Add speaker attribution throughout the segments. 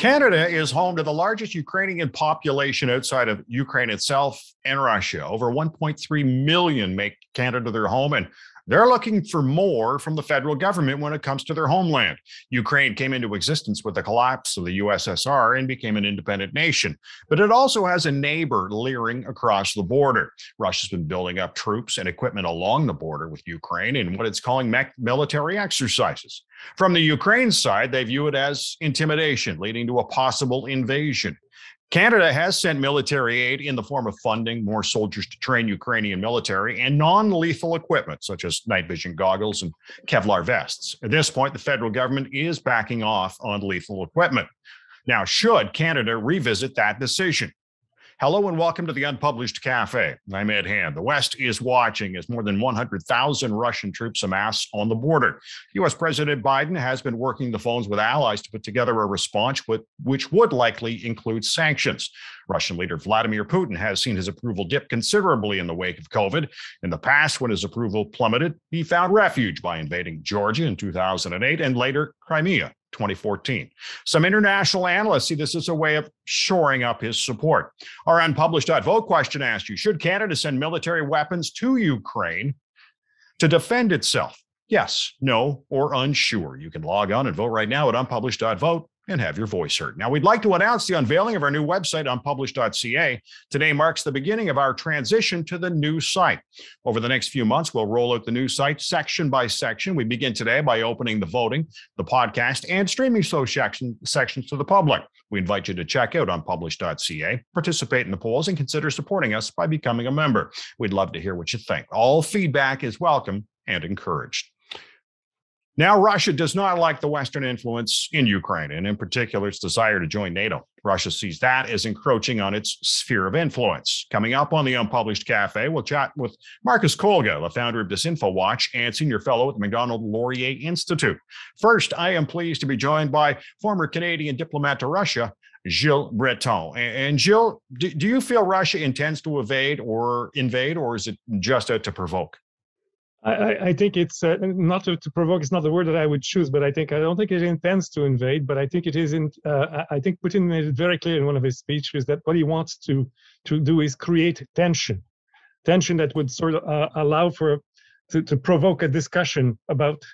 Speaker 1: Canada is home to the largest Ukrainian population outside of Ukraine itself and Russia. Over 1.3 million make Canada their home, and they're looking for more from the federal government when it comes to their homeland. Ukraine came into existence with the collapse of the USSR and became an independent nation, but it also has a neighbor leering across the border. Russia's been building up troops and equipment along the border with Ukraine in what it's calling military exercises. From the Ukraine side, they view it as intimidation, leading to a possible invasion. Canada has sent military aid in the form of funding, more soldiers to train Ukrainian military, and non-lethal equipment, such as night vision goggles and Kevlar vests. At this point, the federal government is backing off on lethal equipment. Now, should Canada revisit that decision? Hello and welcome to the Unpublished Cafe. I'm Ed Hand. The West is watching as more than 100,000 Russian troops amass on the border. U.S. President Biden has been working the phones with allies to put together a response which would likely include sanctions. Russian leader Vladimir Putin has seen his approval dip considerably in the wake of COVID. In the past, when his approval plummeted, he found refuge by invading Georgia in 2008 and later Crimea. 2014. Some international analysts see this as a way of shoring up his support. Our Unpublished Vote question asked you, should Canada send military weapons to Ukraine to defend itself? Yes, no, or unsure. You can log on and vote right now at Unpublished Vote and have your voice heard. Now, we'd like to announce the unveiling of our new website, unpublished.ca. Today marks the beginning of our transition to the new site. Over the next few months, we'll roll out the new site section by section. We begin today by opening the voting, the podcast, and streaming show sections to the public. We invite you to check out unpublished.ca, participate in the polls, and consider supporting us by becoming a member. We'd love to hear what you think. All feedback is welcome and encouraged. Now, Russia does not like the Western influence in Ukraine, and in particular, its desire to join NATO. Russia sees that as encroaching on its sphere of influence. Coming up on the Unpublished Cafe, we'll chat with Marcus Kolga, the founder of DisinfoWatch and senior fellow at the Macdonald-Laurier Institute. First, I am pleased to be joined by former Canadian diplomat to Russia, Gilles Breton. And Gilles, do you feel Russia intends to invade, or is it just out to provoke?
Speaker 2: I think it's not to provoke. It's not the word that I would choose, but I don't think it intends to invade. But I think it is. I think Putin made it very clear in one of his speeches that what he wants to do is create tension that would sort of allow to provoke a discussion about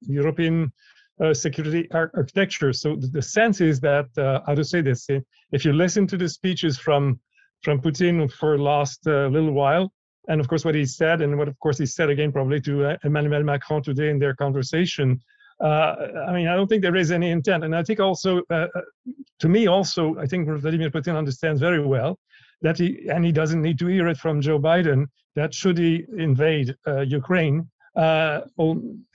Speaker 2: European security architecture. So the sense is that how to say this? If you listen to the speeches from Putin for the last little while. And of course, what he said, and what of course he said again probably to Emmanuel Macron today in their conversation. I don't think there is any intent, and I think also, to me also, I think Vladimir Putin understands very well that he doesn't need to hear it from Joe Biden that should he invade Ukraine, hell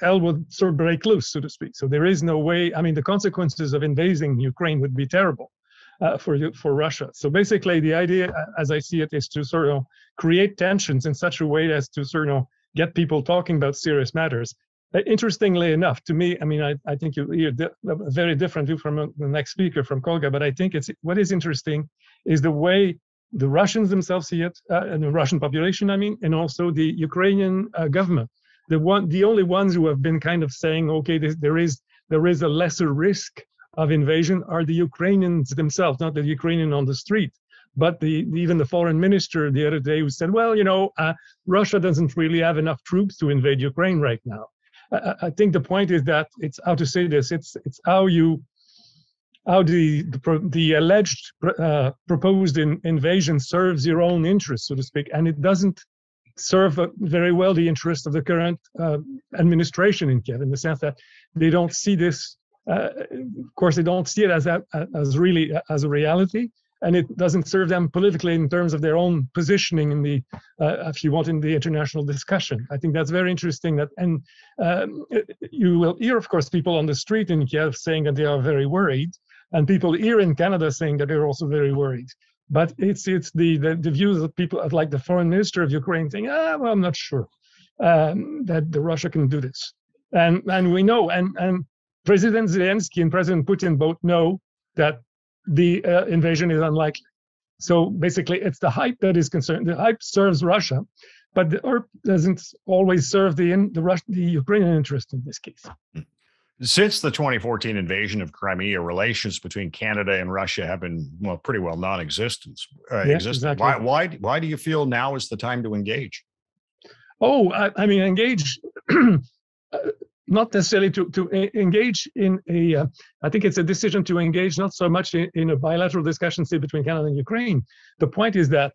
Speaker 2: would sort of break loose, so to speak. So there is no way. I mean, the consequences of invading Ukraine would be terrible. For Russia. So basically the idea, as I see it, is to sort of create tensions in such a way as to sort of get people talking about serious matters. Interestingly enough, to me, I think you hear a very different view from the next speaker, from Kolga, but I think what is interesting is the way the Russians themselves see it, and the Russian population, and also the Ukrainian government. The only ones who have been kind of saying, okay, there is a lesser risk of invasion are the Ukrainians themselves, not the Ukrainian on the street, but even the foreign minister the other day who said, well, Russia doesn't really have enough troops to invade Ukraine right now. I think the point is that it's how to say this. It's how the alleged proposed invasion serves your own interests, so to speak, and it doesn't serve very well the interests of the current administration in Kiev, in the sense that they don't see this. Of course, they don't see it as a reality, and it doesn't serve them politically in terms of their own positioning in the, if you want, in the international discussion. I think that's very interesting. And you will hear, of course, people on the street in Kiev saying that they are very worried, and people here in Canada saying that they're also very worried. But it's the views of people like the foreign minister of Ukraine saying, well, I'm not sure that Russia can do this, and we know and President Zelensky and President Putin both know that the invasion is unlikely. So basically, it's the hype that is concerned. The hype serves Russia, but the hype doesn't always serve the Ukrainian interest in this case.
Speaker 1: Since the 2014 invasion of Crimea, relations between Canada and Russia have been, well, pretty well non-existent.
Speaker 2: Yeah, exactly.
Speaker 1: Why do you feel now is the time to engage?
Speaker 2: Oh, I mean, engage, not necessarily to engage in a, I think it's a decision to engage not so much in a bilateral discussion, say, between Canada and Ukraine. The point is that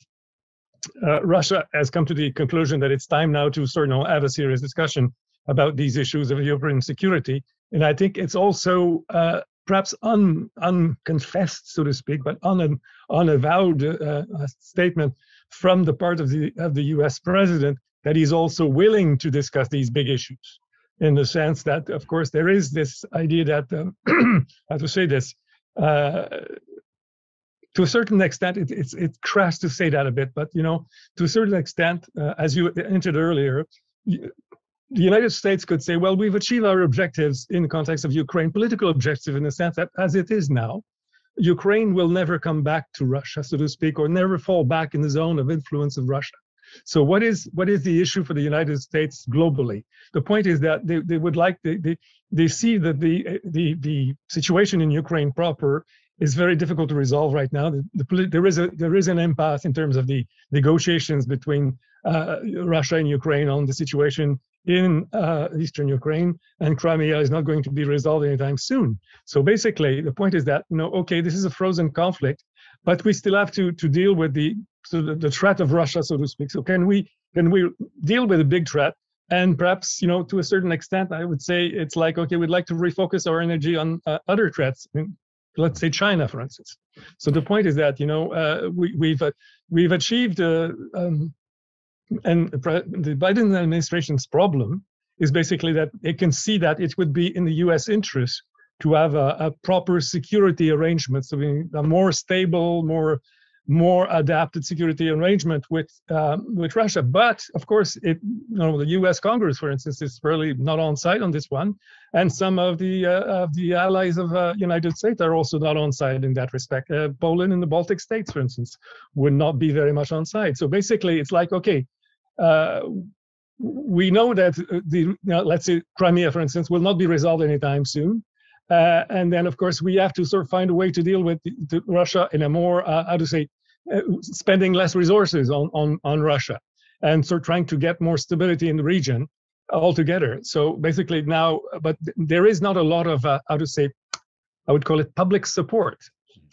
Speaker 2: Russia has come to the conclusion that it's time now to sort of have a serious discussion about these issues of European security. And I think it's also perhaps unconfessed, so to speak, but unavowed statement from the part of the U.S. president that he's also willing to discuss these big issues. In the sense that, of course, there is this idea that, how to say this, to a certain extent, it's crass to say that a bit, but to a certain extent, as you hinted earlier, the United States could say, well, we've achieved our objectives in the context of Ukraine, political objective in the sense that as it is now, Ukraine will never come back to Russia, so to speak, or never fall back in the zone of influence of Russia. So what is the issue for the United States globally? The point is that they would like, they see that the situation in Ukraine proper is very difficult to resolve right now. There is an impasse in terms of the negotiations between Russia and Ukraine on the situation in eastern Ukraine, and Crimea is not going to be resolved anytime soon. So basically, the point is that okay, this is a frozen conflict, but we still have to deal with the threat of Russia, so to speak. So can we deal with a big threat? And perhaps to a certain extent, I would say it's like, okay, we'd like to refocus our energy on other threats. Let's say China, for instance. So the point is that we've achieved. And the Biden administration's problem is basically that it can see that it would be in the U.S. interest to have a proper security arrangement, so a more stable, more adapted security arrangement with Russia. But of course, the U.S. Congress, for instance, is really not on side on this one, and some of the allies of United States are also not on side in that respect. Poland and the Baltic states, for instance, would not be very much on side. So basically, it's like, okay. We know that let's say Crimea, for instance, will not be resolved anytime soon. And then, of course, we have to sort of find a way to deal with Russia in a more, spending less resources on Russia and sort of trying to get more stability in the region altogether. So basically now, but there is not a lot of, I would call it public support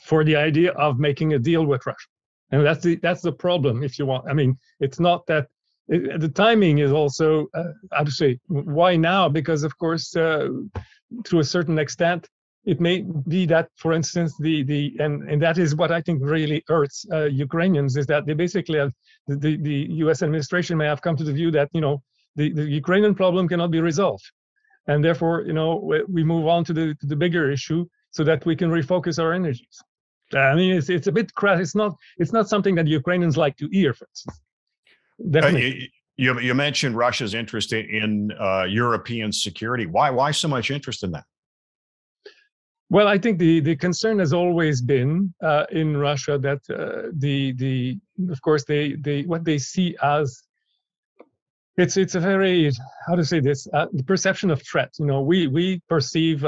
Speaker 2: for the idea of making a deal with Russia. And that's the problem, if you want. I mean, it's not that. The timing is also, why now? Because, of course, to a certain extent, it may be that, for instance, and that is what I think really hurts Ukrainians, is that they basically have, the U.S. administration may have come to the view that, the Ukrainian problem cannot be resolved. And therefore, we move on to the bigger issue so that we can refocus our energies. I mean, it's a bit crass. It's not something that Ukrainians like to hear, for instance. Definitely.
Speaker 1: You mentioned Russia's interest in European security. Why so much interest in that?
Speaker 2: Well, I think the concern has always been in Russia that of course they what they see as it's a very, how to say this, the perception of threat. We perceive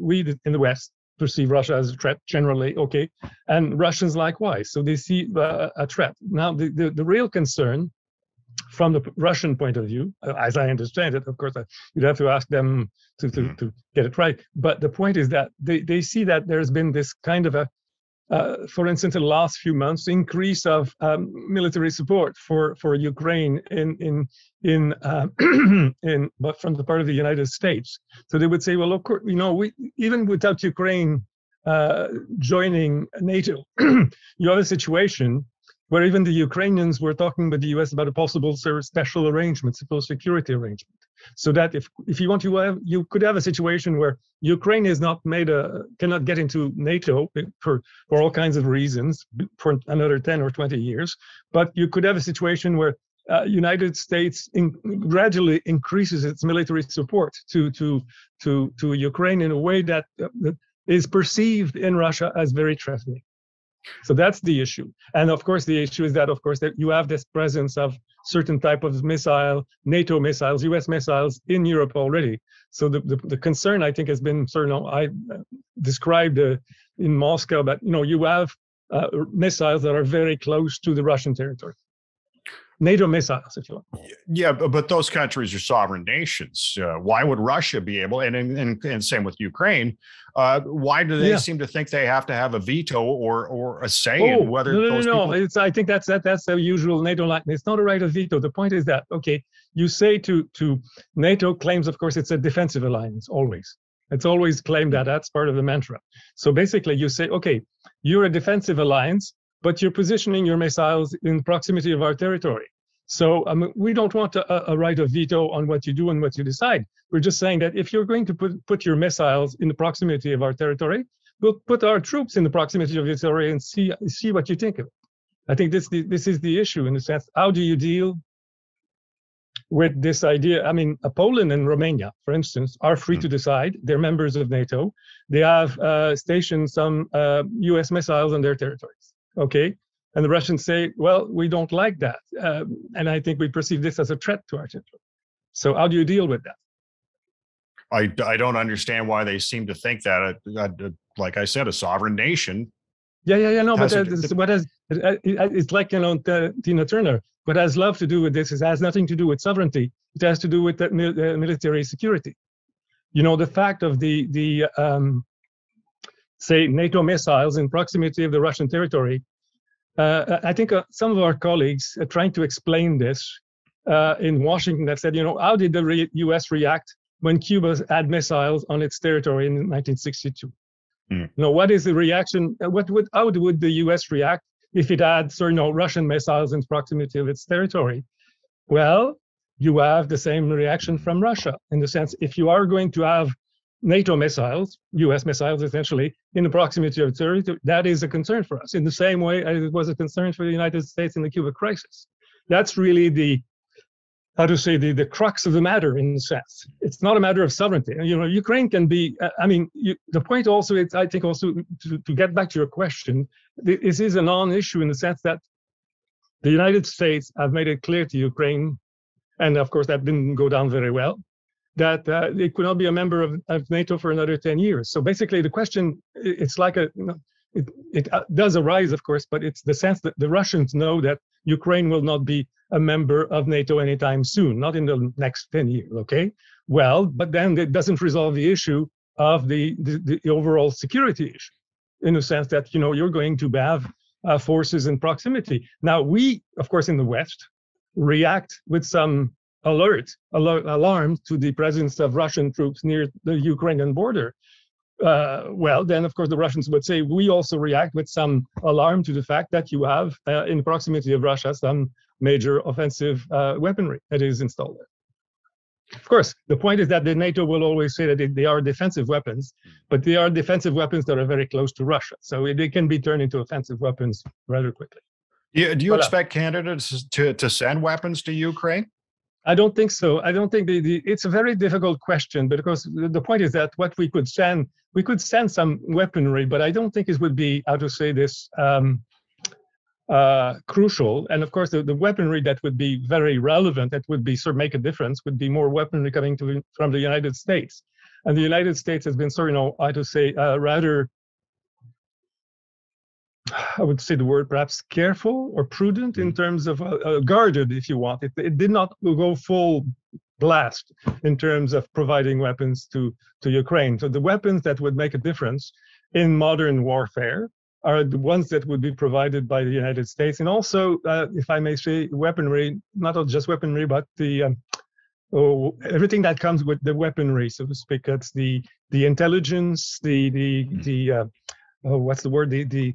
Speaker 2: we in the West perceive Russia as a threat generally, okay, and Russians likewise. So they see a threat. Now the real concern from the Russian point of view, as I understand it, of course, you'd have to ask them to get it right. But the point is that they see that there's been this kind of a, for instance, in the last few months, increase of military support for Ukraine but from the part of the United States. So they would say, well, of course, we even without Ukraine joining NATO, you have a situation where even the Ukrainians were talking with the US about a possible special arrangement, supposed security arrangement. So that if you want to have, you could have a situation where Ukraine is not cannot get into NATO for all kinds of reasons for another 10 or 20 years, but you could have a situation where United States gradually increases its military support to Ukraine in a way that is perceived in Russia as very threatening. So that's the issue. And of course, the issue is that, of course, that you have this presence of certain type of missile, NATO missiles, US missiles in Europe already. So the concern, I think, has been sort of, I described in Moscow, but, you have missiles that are very close to the Russian territory. NATO missiles, if you want.
Speaker 1: Yeah, but those countries are sovereign nations. Why would Russia be able, and same with Ukraine, why do they seem to think they have to have a veto or a say in whether those people...
Speaker 2: I think that's the usual NATO line. It's not a right of veto. The point is that, okay, you say to NATO claims, of course, it's a defensive alliance, always. It's always claimed that. That's part of the mantra. So basically you say, okay, you're a defensive alliance, but you're positioning your missiles in proximity of our territory. So we don't want a right of veto on what you do and what you decide. We're just saying that if you're going to put your missiles in the proximity of our territory, we'll put our troops in the proximity of your territory and see what you think of it. I think this is the issue in the sense, how do you deal with this idea? I mean, Poland and Romania, for instance, are free to decide. They're members of NATO. They have stationed some US missiles on their territories. Okay, and the Russians say, well, we don't like that. And I think we perceive this as a threat to our territory. So how do you deal with that?
Speaker 1: I don't understand why they seem to think that, like I said, a sovereign nation.
Speaker 2: No, but it's like, Tina Turner, what has love to do with this has nothing to do with sovereignty. It has to do with the military security. The fact of say, NATO missiles in proximity of the Russian territory. I think some of our colleagues are trying to explain this in Washington that said, how did the US react when Cuba had missiles on its territory in 1962? What is the reaction? How would the US react if it had Russian missiles in proximity of its territory? Well, you have the same reaction from Russia in the sense, if you are going to have NATO missiles, US missiles essentially, in the proximity of territory, that is a concern for us in the same way as it was a concern for the United States in the Cuba crisis. That's really the crux of the matter in a sense. It's not a matter of sovereignty. Ukraine can be, the point also is, I think also to get back to your question, this is a non-issue in the sense that the United States have made it clear to Ukraine, and of course that didn't go down very well, that it could not be a member of NATO for another 10 years. So basically the question, it's like it does arise, of course, but it's the sense that the Russians know that Ukraine will not be a member of NATO anytime soon, not in the next 10 years, okay? Well, but then it doesn't resolve the issue of the overall security issue, in the sense that, you're going to have forces in proximity. Now, we, of course, in the West, react with some alarm to the presence of Russian troops near the Ukrainian border. Well, then, of course, the Russians would say, we also react with some alarm to the fact that you have, in proximity of Russia, some major offensive weaponry that is installed there. Of course, the point is that the NATO will always say that they are defensive weapons, but they are defensive weapons that are very close to Russia. So they can be turned into offensive weapons rather quickly.
Speaker 1: Yeah, do you expect Canada to send weapons to Ukraine?
Speaker 2: I don't think so. I don't think it's a very difficult question, because the point is that what we could send some weaponry, but I don't think it would be, crucial. And of course, the weaponry that would be very relevant, that would be make a difference, would be more weaponry coming from the United States. And the United States has been rather, I would say the word perhaps careful or prudent in terms of guarded, if you want. It did not go full blast in terms of providing weapons to Ukraine. So the weapons that would make a difference in modern warfare are the ones that would be provided by the United States. And also, if I may say, weaponry, not just weaponry, but everything that comes with the weaponry, so to speak. That's the intelligence, what's the word? The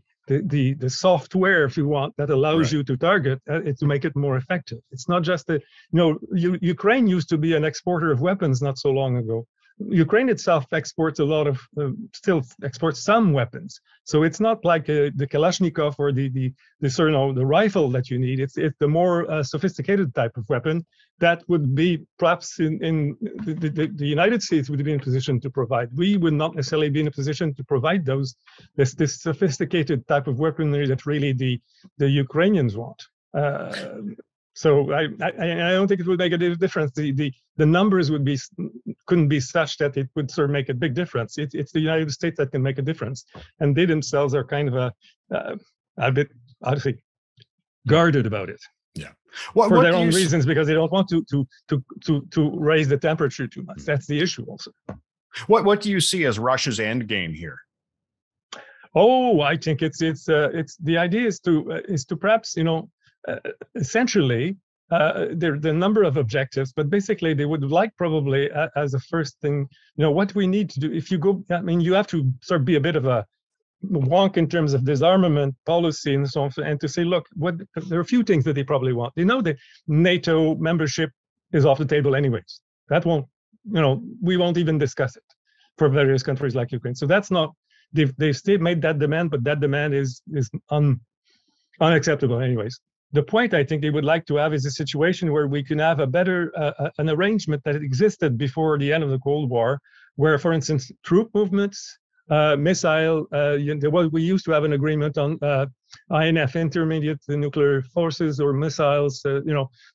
Speaker 2: software, if you want, that allows you to target to make it more effective. It's not just Ukraine used to be an exporter of weapons not so long ago. Ukraine itself exports a lot of, still exports some weapons. So it's not like the Kalashnikov or the rifle that you need. It's the more sophisticated type of weapon that would be perhaps in the United States would be in a position to provide. We would not necessarily be in a position to provide this sophisticated type of weaponry that really the Ukrainians want. So I don't think it would make a difference. The numbers couldn't be such that it would sort of make a big difference. It's the United States that can make a difference, and they themselves are kind of a bit, I think, guarded about it.
Speaker 1: Yeah,
Speaker 2: for their own reasons, because they don't want to raise the temperature too much. That's the issue also.
Speaker 1: What do you see as Russia's end game here?
Speaker 2: Oh, I think it's the idea is to perhaps essentially, there are a number of objectives, but basically they would like probably as a first thing, what we need to do. If you go, I mean, you have to sort of be a bit of a wonk in terms of disarmament policy and so on, and to say, look, there are a few things that they probably want. They know that NATO membership is off the table anyways. That won't, we won't even discuss it for various countries like Ukraine. So that's not, they've still made that demand, but that demand is unacceptable anyways. The point I think they would like to have is a situation where we can have a better, an arrangement that existed before the end of the Cold War, where, for instance, troop movements, missile, we used to have an agreement on INF, intermediate nuclear forces or missiles,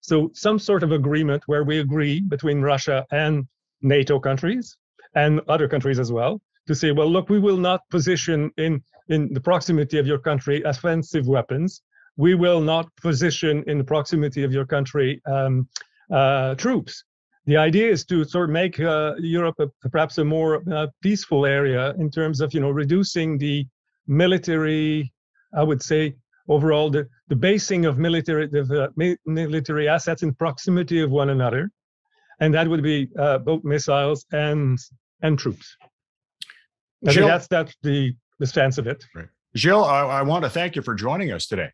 Speaker 2: so some sort of agreement where we agree between Russia and NATO countries and other countries as well, to say, well, look, we will not position in the proximity of your country offensive weapons. We will not position in the proximity of your country troops. The idea is to sort of make Europe perhaps a more peaceful area in terms of, reducing the military, I would say, overall, the basing of military assets in proximity of one another. And that would be both missiles and troops. I think that's the stance of it.
Speaker 1: Right. Gilles, I want to thank you for joining us today.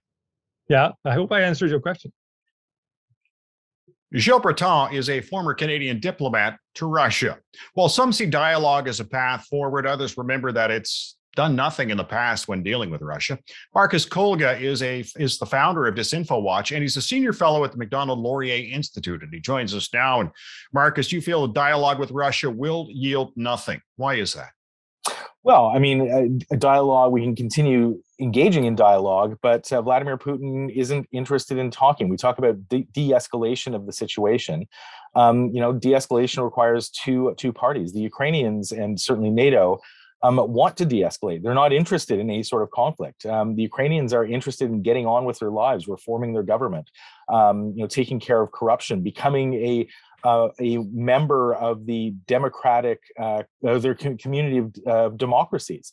Speaker 2: Yeah, I hope I answered your question.
Speaker 1: Gilles Breton is a former Canadian diplomat to Russia. While some see dialogue as a path forward, others remember that it's done nothing in the past when dealing with Russia. Marcus Kolga is the founder of DisinfoWatch, and he's a senior fellow at the Macdonald-Laurier Institute, and he joins us now. And Marcus, you feel a dialogue with Russia will yield nothing. Why is that?
Speaker 3: Well, I mean, a dialogue, we can continue engaging in dialogue, but Vladimir Putin isn't interested in talking. We talk about de-escalation of the situation. De-escalation requires two parties. The Ukrainians and certainly NATO want to de-escalate. They're not interested in any sort of conflict. The Ukrainians are interested in getting on with their lives, reforming their government, taking care of corruption, becoming a member of the democratic, their community of democracies.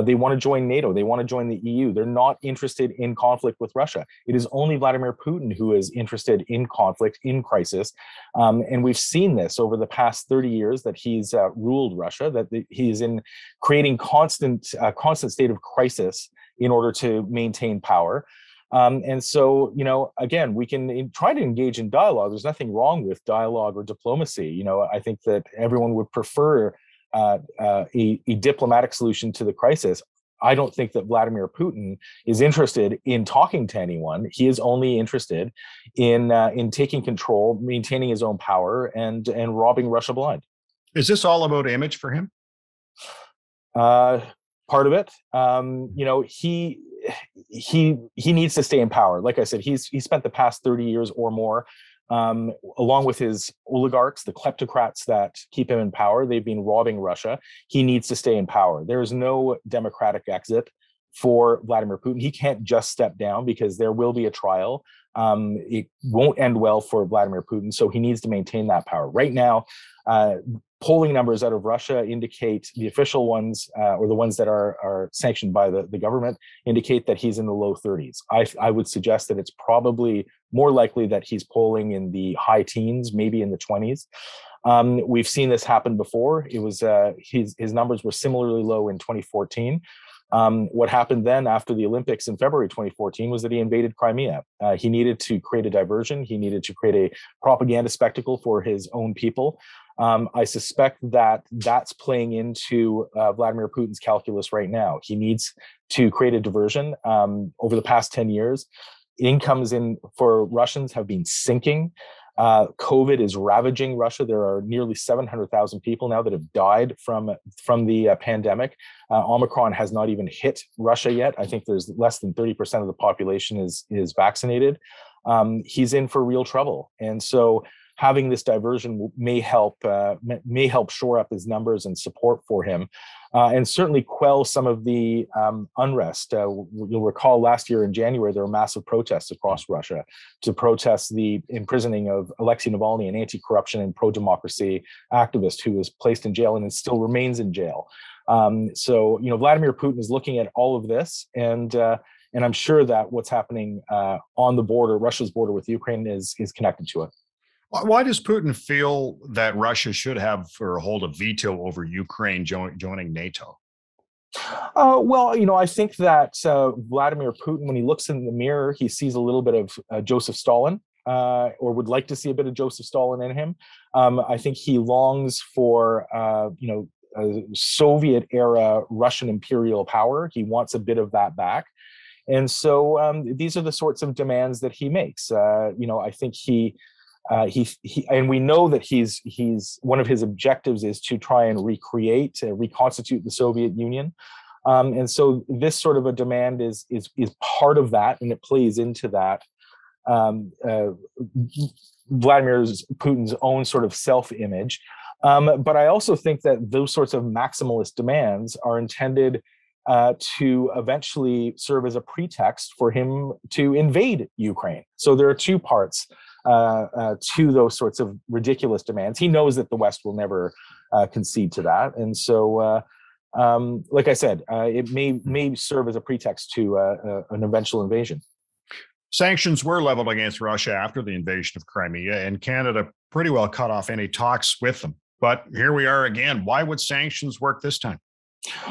Speaker 3: They want to join NATO. They want to join the EU. They're not interested in conflict with Russia. It is only Vladimir Putin who is interested in conflict, in crisis. And we've seen this over the past 30 years that he's ruled Russia, that he's in creating constant state of crisis in order to maintain power. And so, again, we can try to engage in dialogue. There's nothing wrong with dialogue or diplomacy. I think that everyone would prefer a diplomatic solution to the crisis. I don't think that Vladimir Putin is interested in talking to anyone. He is only interested in taking control, maintaining his own power, and robbing Russia blind.
Speaker 1: Is this all about image for him?
Speaker 3: Part of it. He needs to stay in power. Like I said, he spent the past 30 years or more, along with his oligarchs, the kleptocrats that keep him in power. They've been robbing Russia. He needs to stay in power. There is no democratic exit for Vladimir Putin. He can't just step down because there will be a trial. It won't end well for Vladimir Putin, so he needs to maintain that power. Right now, polling numbers out of Russia indicate, the official ones, or the ones that are sanctioned by the government, indicate that he's in the low 30s. I would suggest that it's probably more likely that he's polling in the high teens, maybe in the 20s. We've seen this happen before. It was his numbers were similarly low in 2014. What happened then after the Olympics in February 2014 was that he invaded Crimea. He needed to create a diversion. He needed to create a propaganda spectacle for his own people. I suspect that that's playing into Vladimir Putin's calculus right now. He needs to create a diversion. Over the past 10 years, incomes for Russians have been sinking. COVID is ravaging Russia. There are nearly 700,000 people now that have died from the pandemic. Omicron has not even hit Russia yet. I think there's less than 30% of the population is vaccinated. He's in for real trouble, and so having this diversion may help shore up his numbers and support for him, and certainly quell some of the unrest. You'll recall last year in January, there were massive protests across Russia to protest the imprisoning of Alexei Navalny, an anti-corruption and pro-democracy activist who was placed in jail and still remains in jail. So, Vladimir Putin is looking at all of this, and I'm sure that what's happening on the border, Russia's border with Ukraine, is connected to it.
Speaker 1: Why does Putin feel that Russia should have or hold a veto over Ukraine joining NATO?
Speaker 3: Well, I think that Vladimir Putin, when he looks in the mirror, he sees a little bit of Joseph Stalin, or would like to see a bit of Joseph Stalin in him. I think he longs for, Soviet-era Russian imperial power. He wants a bit of that back. And so these are the sorts of demands that he makes. I think he and we know that he's one of his objectives is to try and reconstitute the Soviet Union, and so this sort of a demand is part of that, and it plays into that. Vladimir Putin's own sort of self-image, but I also think that those sorts of maximalist demands are intended to eventually serve as a pretext for him to invade Ukraine. So there are two parts to those sorts of ridiculous demands. He knows that the West will never concede to that, and so, like I said, it may serve as a pretext to an eventual invasion.
Speaker 1: Sanctions were leveled against Russia after the invasion of Crimea, and Canada pretty well cut off any talks with them. But here we are again. Why would sanctions work this time?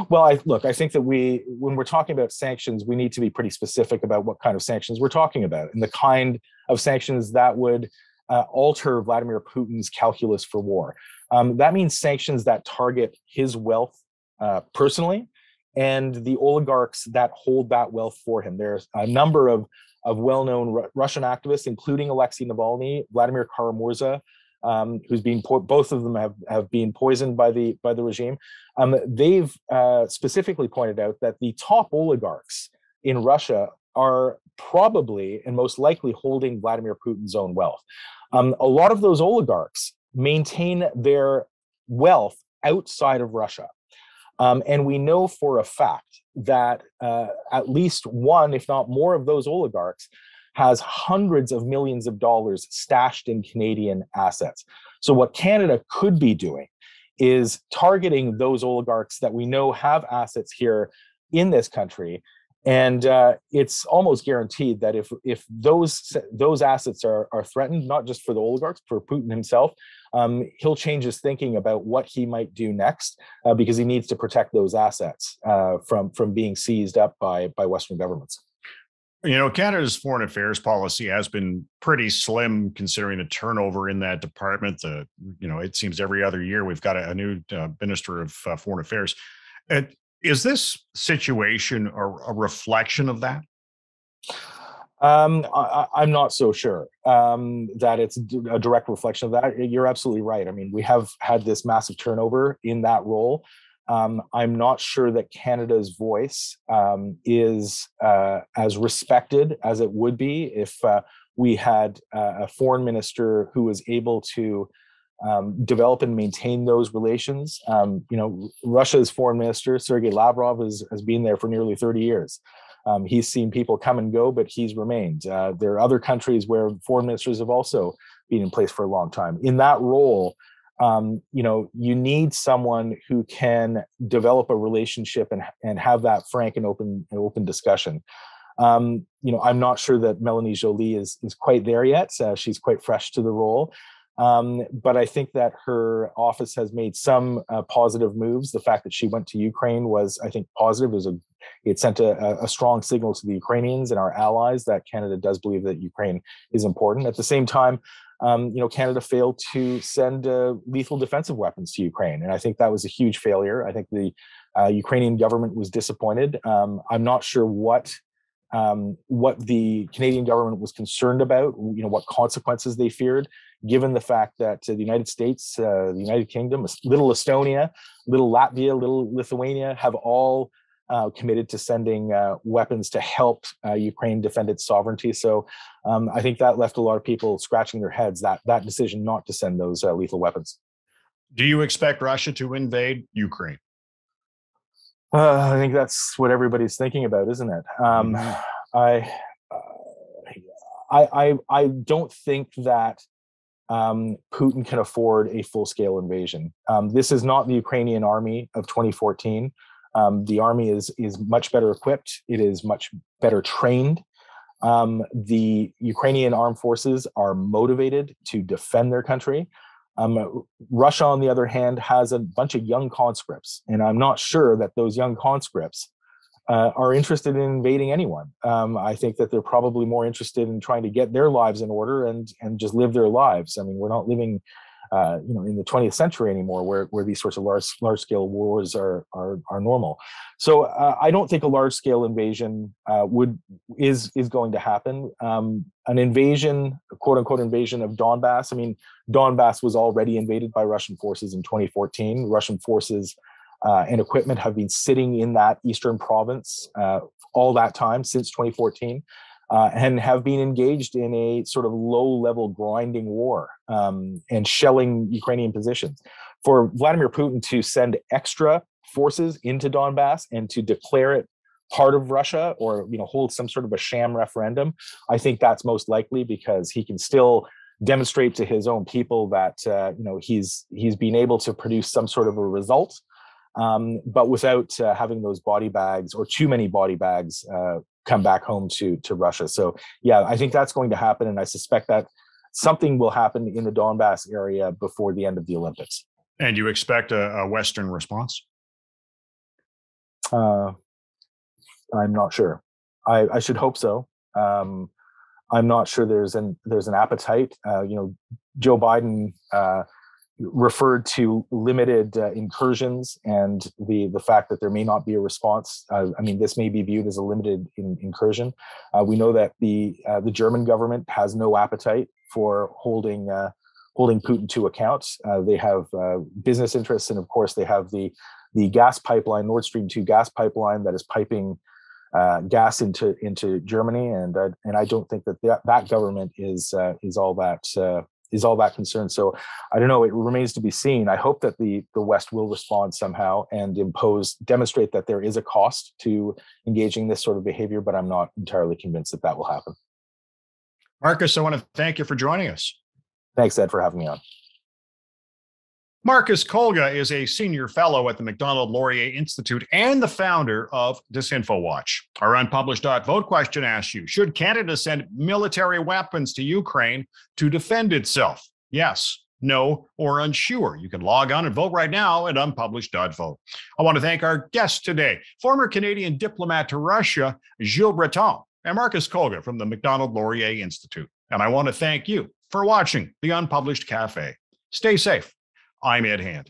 Speaker 3: Well, I think that when we're talking about sanctions, we need to be pretty specific about what kind of sanctions we're talking about, and the kind of sanctions that would alter Vladimir Putin's calculus for war. That means sanctions that target his wealth personally and the oligarchs that hold that wealth for him. There's a number of well-known Russian activists, including Alexei Navalny, Vladimir Kara-Murza, who's been both of them have been poisoned by the regime. They've specifically pointed out that the top oligarchs in Russia are probably and most likely holding Vladimir Putin's own wealth. A lot of those oligarchs maintain their wealth outside of Russia. And we know for a fact that at least one, if not more, of those oligarchs has hundreds of millions of dollars stashed in Canadian assets. So what Canada could be doing is targeting those oligarchs that we know have assets here in this country. And it's almost guaranteed that if those assets are threatened, not just for the oligarchs, for Putin himself, he'll change his thinking about what he might do next, because he needs to protect those assets from being seized up by Western governments.
Speaker 1: Canada's foreign affairs policy has been pretty slim considering the turnover in that department. It seems every other year we've got a new minister of foreign affairs. Is this situation a reflection of that?
Speaker 3: I'm not so sure that it's a direct reflection of that. You're absolutely right. I mean, we have had this massive turnover in that role. I'm not sure that Canada's voice is as respected as it would be if we had a foreign minister who was able to develop and maintain those relations. Russia's foreign minister, Sergei Lavrov, has been there for nearly 30 years. He's seen people come and go, but he's remained. There are other countries where foreign ministers have also been in place for a long time. In that role, you need someone who can develop a relationship and have that frank and open discussion. I'm not sure that Melanie Joly is quite there yet. She's quite fresh to the role. But I think that her office has made some positive moves. The fact that she went to Ukraine was, I think, positive. It sent a strong signal to the Ukrainians and our allies that Canada does believe that Ukraine is important. At the same time, Canada failed to send lethal defensive weapons to Ukraine, and I think that was a huge failure. I think the Ukrainian government was disappointed. I'm not sure what the Canadian government was concerned about, what consequences they feared, given the fact that the United States, the United Kingdom, little Estonia, little Latvia, little Lithuania have all committed to sending weapons to help Ukraine defend its sovereignty. So I think that left a lot of people scratching their heads, that decision not to send those lethal weapons.
Speaker 1: Do you expect Russia to invade Ukraine?
Speaker 3: I think that's what everybody's thinking about, isn't it? I don't think that Putin can afford a full-scale invasion. This is not the Ukrainian army of 2014. The army is much better equipped. It is much better trained. The Ukrainian armed forces are motivated to defend their country. Russia, on the other hand, has a bunch of young conscripts, and I'm not sure that those young conscripts are interested in invading anyone. I think that they're probably more interested in trying to get their lives in order and just live their lives. I mean, we're not living, in the 20th century anymore, where these sorts of large scale wars are normal. So I don't think a large scale invasion is going to happen. An invasion, a quote unquote invasion of Donbass. I mean, Donbass was already invaded by Russian forces in 2014. Russian forces and equipment have been sitting in that eastern province all that time since 2014. And have been engaged in a sort of low-level grinding war and shelling Ukrainian positions. For Vladimir Putin to send extra forces into Donbass and to declare it part of Russia, or hold some sort of a sham referendum, I think that's most likely because he can still demonstrate to his own people that he's been able to produce some sort of a result, but without having those body bags or too many body bags come back home to Russia. So yeah, I think that's going to happen, and I suspect that something will happen in the Donbass area before the end of the Olympics.
Speaker 1: And you expect a Western response?
Speaker 3: I'm not sure. I should hope so. I'm not sure there's an appetite. Joe Biden referred to limited incursions and the fact that there may not be a response. I mean, this may be viewed as a limited incursion. We know that the German government has no appetite for holding Putin to account. They have business interests, and of course, they have the gas pipeline, Nord Stream 2 gas pipeline, that is piping gas into Germany, and I don't think that government is all that concerned. So I don't know. It remains to be seen. I hope that the West will respond somehow and demonstrate that there is a cost to engaging this sort of behavior, but I'm not entirely convinced that will happen.
Speaker 1: Marcus, I want to thank you for joining us.
Speaker 3: Thanks, Ed, for having me on.
Speaker 1: Marcus Kolga is a senior fellow at the Macdonald-Laurier Institute and the founder of DisinfoWatch. Our Unpublished Vote question asks you, should Canada send military weapons to Ukraine to defend itself? Yes, no, or unsure. You can log on and vote right now at Unpublished Vote. I want to thank our guests today, former Canadian diplomat to Russia, Gilles Breton, and Marcus Kolga from the Macdonald-Laurier Institute. And I want to thank you for watching the Unpublished Cafe. Stay safe. I'm Ed Hand.